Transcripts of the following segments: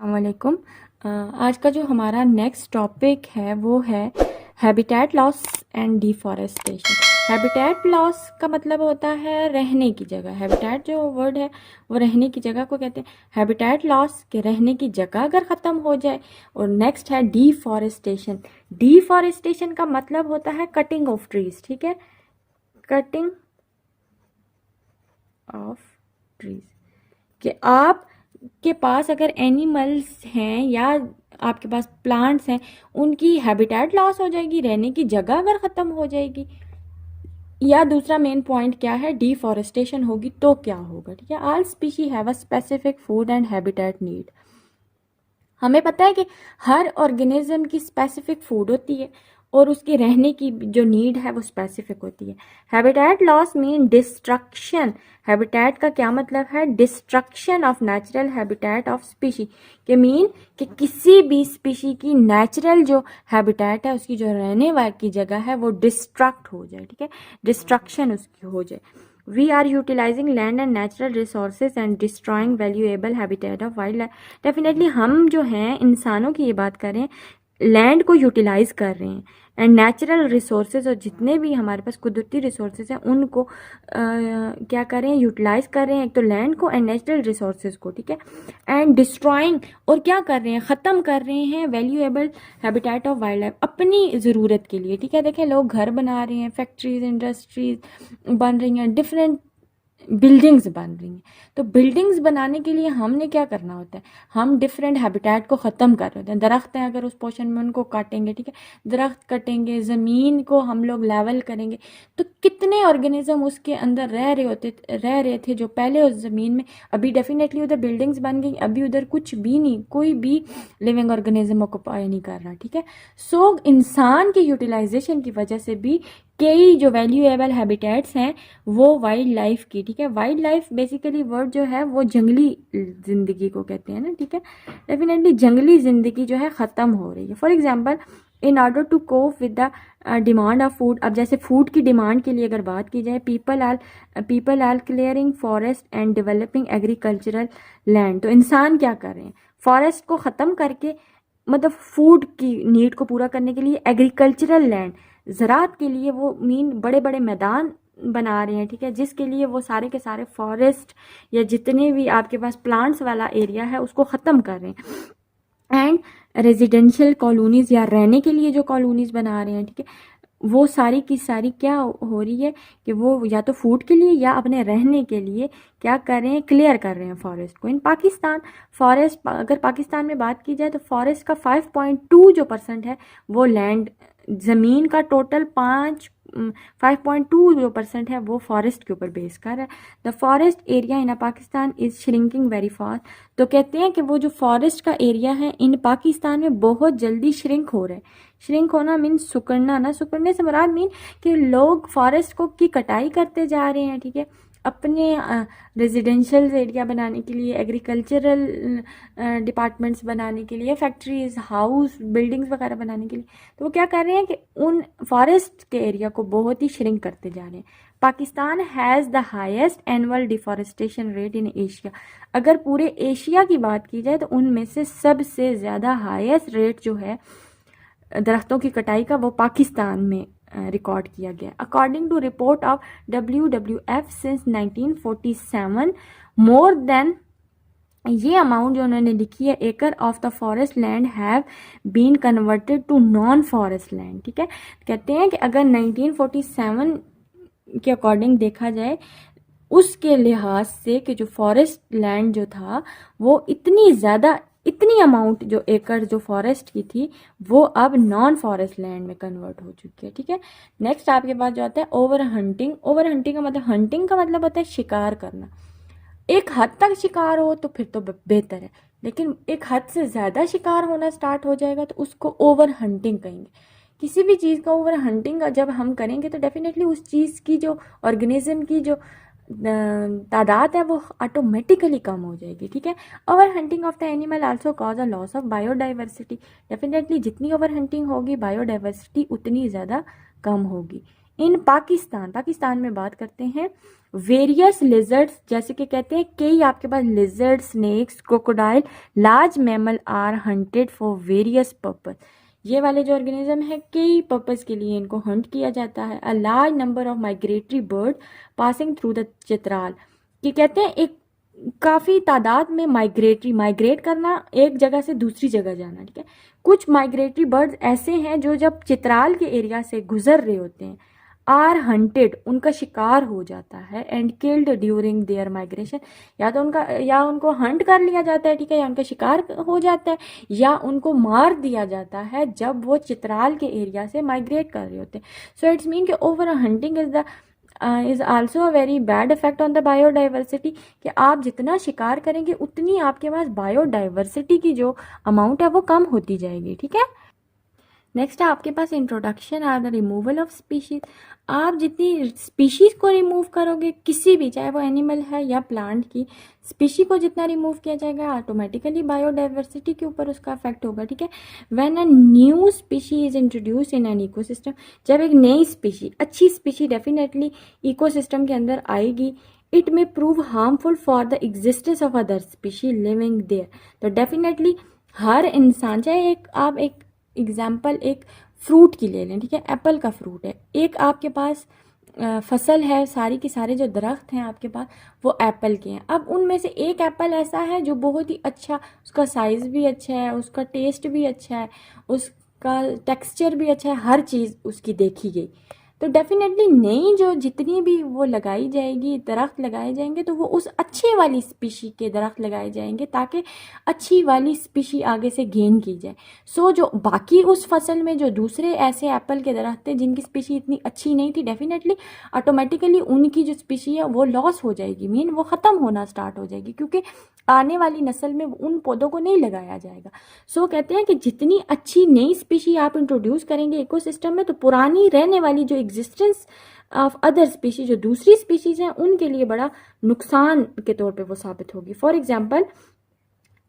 अस्सलामुअलैकुम। आज का जो हमारा नेक्स्ट टॉपिक है वो है habitat loss and deforestation. Habitat loss का मतलब होता है रहने की जगह। हैबिटेट जो वर्ड है वो रहने की जगह को कहते हैं। हैबिटेट लॉस के रहने की जगह अगर ख़त्म हो जाए। और नेक्स्ट है डिफॉरेस्टेशन। डिफॉरेस्टेशन का मतलब होता है कटिंग ऑफ ट्रीज। ठीक है, कटिंग ऑफ ट्रीज कि आप के पास अगर एनिमल्स हैं या आपके पास प्लांट्स हैं, उनकी हैबिटेट लॉस हो जाएगी, रहने की जगह अगर ख़त्म हो जाएगी। या दूसरा मेन पॉइंट क्या है, डिफॉरेस्टेशन होगी तो क्या होगा। ठीक है, all species have a specific food and habitat need. हमें पता है कि हर ऑर्गेनिज्म की स्पेसिफिक फूड होती है और उसके रहने की जो नीड है वो स्पेसिफिक होती है। Habitat loss mean destruction. Habitat का क्या मतलब है, destruction of natural habitat of species के मीन कि किसी भी स्पीशी की नेचुरल जो हैबिटेट है, उसकी जो रहने वाली की जगह है वो डिस्ट्रक्ट हो जाए। ठीक है, डिस्ट्रक्शन उसकी हो जाए। We are utilizing land and natural resources and destroying valuable habitat of wildlife. Definitely हम जो हैं इंसानों की ये बात करें, लैंड को यूटिलाइज कर रहे हैं एंड नेचुरल रिसोर्सेज और जितने भी हमारे पास कुदरती रिसोर्सेज हैं उनको क्या कर रहे हैं, यूटिलाइज कर रहे हैं। एक तो लैंड को एंड नेचुरल रिसोर्सेज को। ठीक है, एंड डिस्ट्रॉइंग और क्या कर रहे हैं, ख़त्म कर रहे हैं valuable habitat of wild life अपनी ज़रूरत के लिए। ठीक है, देखें लोग घर बना रहे हैं, फैक्ट्रीज इंडस्ट्रीज बन रही हैं, डिफरेंट बिल्डिंग्स बन रही हैं। तो बिल्डिंग्स बनाने के लिए हमने क्या करना होता है, हम डिफरेंट हैबिटेट को ख़त्म कर रहे होते हैं। दरख्त हैं, अगर उस पोर्शन में उनको काटेंगे, ठीक है, दरख्त कटेंगे, ज़मीन को हम लोग लेवल करेंगे, तो कितने ऑर्गेनिज्म उसके अंदर रह रहे थे जो पहले उस ज़मीन में। अभी डेफिनेटली उधर बिल्डिंग्स बन गई, अभी उधर कुछ भी नहीं, कोई भी लिविंग ऑर्गेनिज्म ऑक्यूपाई नहीं कर रहा। ठीक है, सो इंसान के यूटिलाइजेशन की वजह से भी कई जो वैल्यूएबल हैबिटेट्स हैं वो वाइल्ड लाइफ की। ठीक है, वाइल्ड लाइफ बेसिकली वर्ड जो है वो जंगली ज़िंदगी को कहते हैं ना। ठीक है, डेफिनेटली जंगली ज़िंदगी जो है ख़त्म हो रही है। For example, in order to cope with the demand of food. अब जैसे फूड की डिमांड के लिए अगर बात की जाए, people are clearing forest and developing agricultural land. तो इंसान क्या कर रहे हैं, फॉरेस्ट को ख़त्म करके मतलब फूड की नीड को पूरा करने के लिए एग्रीकल्चरल लैंड, ज़राअत के लिए वो बड़े बड़े मैदान बना रहे हैं। ठीक है, जिसके लिए वो सारे के सारे फॉरेस्ट या जितने भी आपके पास प्लांट्स वाला एरिया है उसको ख़त्म कर रहे हैं। एंड रेजिडेंशियल कॉलोनीज़ या रहने के लिए जो कॉलोनीज़ बना रहे हैं, ठीक है, वो सारी की सारी क्या हो रही है कि वो या तो फूड के लिए या अपने रहने के लिए क्या कर रहे हैं, क्लियर कर रहे हैं फॉरेस्ट को। इन पाकिस्तान फॉरेस्ट, अगर पाकिस्तान में बात की जाए तो फॉरेस्ट का 5.2 जो % है वो लैंड, ज़मीन का टोटल 5.2 जो % है वो फॉरेस्ट के ऊपर बेस कर रहा है। The forest area in Pakistan is shrinking very fast. तो कहते हैं कि वो जो फॉरेस्ट का एरिया है इन पाकिस्तान में बहुत जल्दी श्रिंक हो रहा है। श्रिंक होना मीन सुकड़ना, ना सुकड़ने से मुराद मीन कि लोग फॉरेस्ट को की कटाई करते जा रहे हैं। ठीक है, अपने रेजिडेंशियल एरिया बनाने के लिए, एग्रीकल्चरल डिपार्टमेंट्स बनाने के लिए, फैक्ट्रीज, हाउस, बिल्डिंग्स वगैरह बनाने के लिए। तो वो क्या कर रहे हैं कि उन फॉरेस्ट के एरिया को बहुत ही श्रिंक करते जा रहे हैं। Pakistan has the highest annual deforestation rate in Asia. अगर पूरे एशिया की बात की जाए तो उनमें से सबसे ज़्यादा हाईएस्ट रेट जो है दरख्तों की कटाई का वो पाकिस्तान में रिकॉर्ड किया गया। According to report of WWF since 1947 more than, ये अमाउंट जो उन्होंने लिखी है, एकड़ of the forest land have been converted to non forest land. ठीक है, कहते हैं कि अगर 1947 के अकॉर्डिंग देखा जाए, उसके लिहाज से कि जो फॉरेस्ट लैंड जो था वो इतनी अमाउंट जो एकड़ जो फॉरेस्ट की थी वो अब नॉन फॉरेस्ट लैंड में कन्वर्ट हो चुकी है। ठीक है, नेक्स्ट आपके पास जो आता है ओवर हंटिंग। ओवर हंटिंग का मतलब, हंटिंग का मतलब होता है शिकार करना। एक हद तक शिकार हो तो फिर तो बेहतर है, लेकिन एक हद से ज़्यादा शिकार होना स्टार्ट हो जाएगा तो उसको ओवर हंटिंग कहेंगे। किसी भी चीज़ का ओवर हंटिंग जब हम करेंगे तो डेफिनेटली उस चीज़ की जो ऑर्गेनिज्म की जो तादाद है वो ऑटोमेटिकली कम हो जाएगी। ठीक है, over hunting of the animal also cause a loss of biodiversity. Definitely जितनी ओवर हंटिंग होगी बायोडाइवर्सिटी उतनी ज़्यादा कम होगी। इन पाकिस्तान में बात करते हैं वेरियस लिजर्ड्स, जैसे कि कहते हैं कई आपके पास lizard, snakes, crocodile, large mammal are hunted for various purpose. ये वाले जो ऑर्गेनिज्म है कई पर्पस के लिए इनको हंट किया जाता है। A large number of migratory bird passing through the Chitral, कि कहते हैं एक काफ़ी तादाद में माइग्रेट करना, एक जगह से दूसरी जगह जाना, ठीक है। कुछ माइग्रेटरी बर्ड्स ऐसे हैं जो जब चित्राल के एरिया से गुजर रहे होते हैं, आर हंटेड, उनका शिकार हो जाता है, and killed during their migration, या तो उनको हंट कर लिया जाता है, ठीक है, या उनका शिकार हो जाता है, या उनको मार दिया जाता है जब वो चित्राल के एरिया से माइग्रेट कर रहे होते हैं। सो इट्स मीन कि over hunting is also a very bad effect on the biodiversity, कि आप जितना शिकार करेंगे उतनी आपके पास बायोडाइवर्सिटी की जो अमाउंट है वो कम होती जाएगी, ठीक है। नेक्स्ट है आपके पास introduction are the removal of species. आप जितनी स्पीशीज को रिमूव करोगे, किसी भी, चाहे वो एनिमल है या प्लांट की स्पीशी को जितना रिमूव किया जाएगा, ऑटोमेटिकली बायोडाइवर्सिटी के ऊपर उसका इफेक्ट होगा, ठीक है। When a new species is introduce in an ecosystem, जब एक नई स्पीशी, अच्छी स्पीशी डेफिनेटली इकोसिस्टम के अंदर आएगी, it may prove harmful for the existence of other species living there. तो डेफिनेटली हर इंसान, चाहे आप एक एग्जाम्पल एक फ्रूट की ले लें, ठीक है, एप्पल का फ्रूट है, एक आपके पास फसल है, सारी की सारे जो दरख्त हैं आपके पास वो एप्पल के हैं। अब उनमें से एक एप्पल ऐसा है जो बहुत ही अच्छा, उसका साइज़ भी अच्छा है, उसका टेस्ट भी अच्छा है, उसका टेक्सचर भी अच्छा है, हर चीज़ उसकी देखी गई। तो डेफिनेटली नई जो जितनी भी वो लगाई जाएगी, दरख्त लगाए जाएंगे, तो वो उस अच्छे वाली स्पीशी के दरख्त लगाए जाएंगे ताकि अच्छी वाली स्पीशी आगे से गेन की जाए। सो जो बाकी उस फसल में जो दूसरे ऐसे एप्पल के दरख्त थे जिनकी स्पीशी इतनी अच्छी नहीं थी, डेफिनेटली ऑटोमेटिकली उनकी जो स्पीशी है वो लॉस हो जाएगी, मीन वो ख़त्म होना स्टार्ट हो जाएगी, क्योंकि आने वाली नस्ल में उन पौधों को नहीं लगाया जाएगा। सो कहते हैं कि जितनी अच्छी नई स्पीशी आप इंट्रोड्यूस करेंगे इकोसिस्टम में, तो पुरानी रहने वाली जो एग्जिस्टेंस ऑफ अदर स्पीशीज, जो दूसरी स्पीशीज हैं, उनके लिए बड़ा नुकसान के तौर पे वो साबित होगी। फॉर एग्जांपल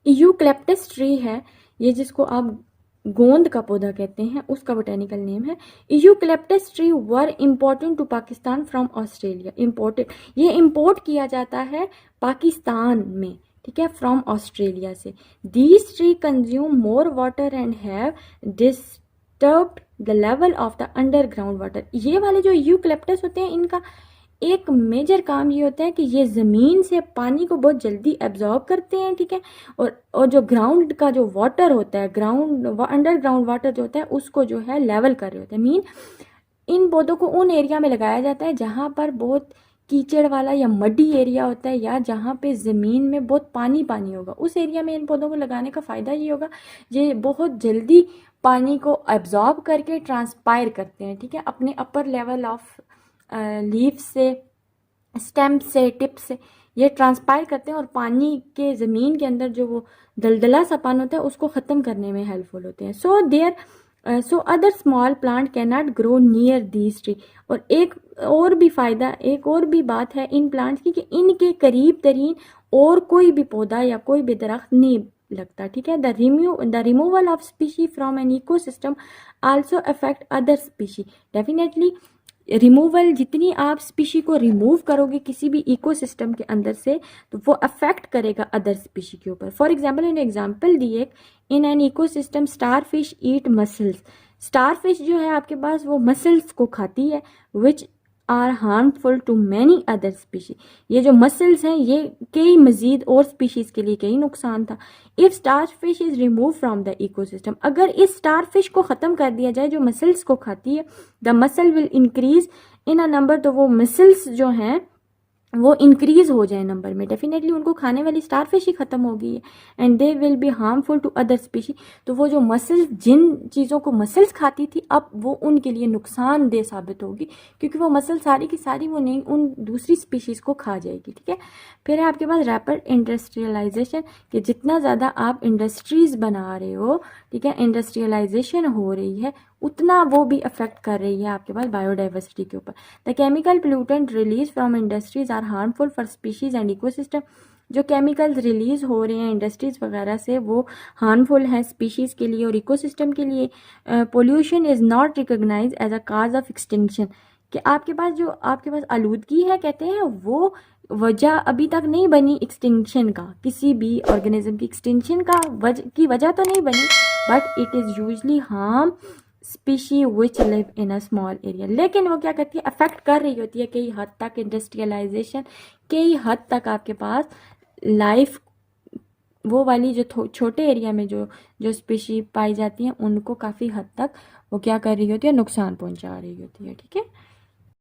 यूकलिप्टस ट्री है, ये जिसको आप गोंद का पौधा कहते हैं, उसका बोटेनिकल नेम है। Eucalyptus tree were important to Pakistan from Australia. Important, ये इम्पोर्ट किया जाता है पाकिस्तान में, ठीक है, फ्रॉम ऑस्ट्रेलिया से। These tree consume more water and have disturbed the level of the underground water. ये वाले जो यूकलिप्टस होते हैं, इनका एक मेजर काम ये होता है कि ये ज़मीन से पानी को बहुत जल्दी एब्जॉर्ब करते हैं, ठीक है, और जो ग्राउंड का जो वाटर होता है, अंडरग्राउंड वाटर जो होता है, उसको जो है लेवल कर रहे होते हैं। मीन इन पौधों को उन एरिया में लगाया जाता है जहाँ पर बहुत कीचड़ वाला या मड्डी एरिया होता है, या जहाँ पे ज़मीन में बहुत पानी होगा, उस एरिया में इन पौधों को लगाने का फ़ायदा ये होगा, ये बहुत जल्दी पानी को एब्जॉर्ब करके ट्रांसपायर करते हैं, ठीक है, अपने अपर लेवल ऑफ लीफ से, स्टेम से, टिप से ये ट्रांसपायर करते हैं, और पानी के ज़मीन के अंदर जो वो दलदला सा पानी होता है उसको ख़त्म करने में हेल्पफुल होते हैं। So other small plant can not grow near these tree. और एक और भी फ़ायदा, एक और भी बात है इन प्लांट्स की, कि इनके करीब तरीन और कोई भी पौधा या कोई भी दरख्त नहीं लगता, ठीक है। The removal of species from an ecosystem also affect other species. Definitely removal, जितनी आप स्पीशी को रिमूव करोगे किसी भी इकोसिस्टम के अंदर से, तो वो अफेक्ट करेगा अदर स्पीशी के ऊपर। फॉर एग्जांपल, इन एग्जांपल दिए, in an ecosystem star fish eat mussels. Star fish जो है आपके पास वो मसल्स को खाती है, which are harmful to many other species. ये जो मसल्स हैं ये कई मजीद और स्पीशीज़ के लिए कई नुकसान था। If star fish is remove from the ecosystem, अगर इस स्टार फिश को ख़त्म कर दिया जाए जो मसल्स को खाती है, the muscle will increase in a number, तो वो मसल्स जो हैं वो इंक्रीज हो जाए नंबर में, डेफिनेटली उनको खाने वाली स्टार फिश ही ख़त्म हो गई है, and they will be harmful to other species. तो वो जो मसल्स, जिन चीज़ों को मसल्स खाती थी, अब वो उनके लिए नुकसानदेह साबित होगी, क्योंकि वो मसल सारी की सारी वो नहीं उन दूसरी स्पीशीज़ को खा जाएगी, ठीक है। फिर है आपके पास रैपिड इंडस्ट्रियलाइजेशन, कि जितना ज़्यादा आप इंडस्ट्रीज़ बना रहे हो, ठीक है, इंडस्ट्रियलाइजेशन हो रही है, उतना वो भी अफेक्ट कर रही है आपके पास बायोडाइवर्सिटी के ऊपर। The chemical pollutant release from industries are harmful for species and ecosystem. जो केमिकल्स रिलीज हो रहे हैं इंडस्ट्रीज वगैरह से, वो हार्मफुल है स्पीशीज़ के लिए और इकोसिस्टम के लिए। Pollution is not recognise as a cause of extinction, कि आपके पास आलूदगी है, कहते हैं वो वजह अभी तक नहीं बनी एक्सटिंक्शन का, किसी भी ऑर्गेनिज्म की एक्सटिंक्शन की वजह तो नहीं बनी, but it is usually harm species which live in a small area. लेकिन वो क्या करती है, अफेक्ट कर रही होती है कई हद तक इंडस्ट्रियलाइजेशन, कई हद तक आपके पास लाइफ, वो वाली जो छोटे एरिया में जो जो स्पीशी पाई जाती हैं उनको काफ़ी हद तक वो क्या कर रही होती है, नुकसान पहुंचा रही होती है। ठीक है।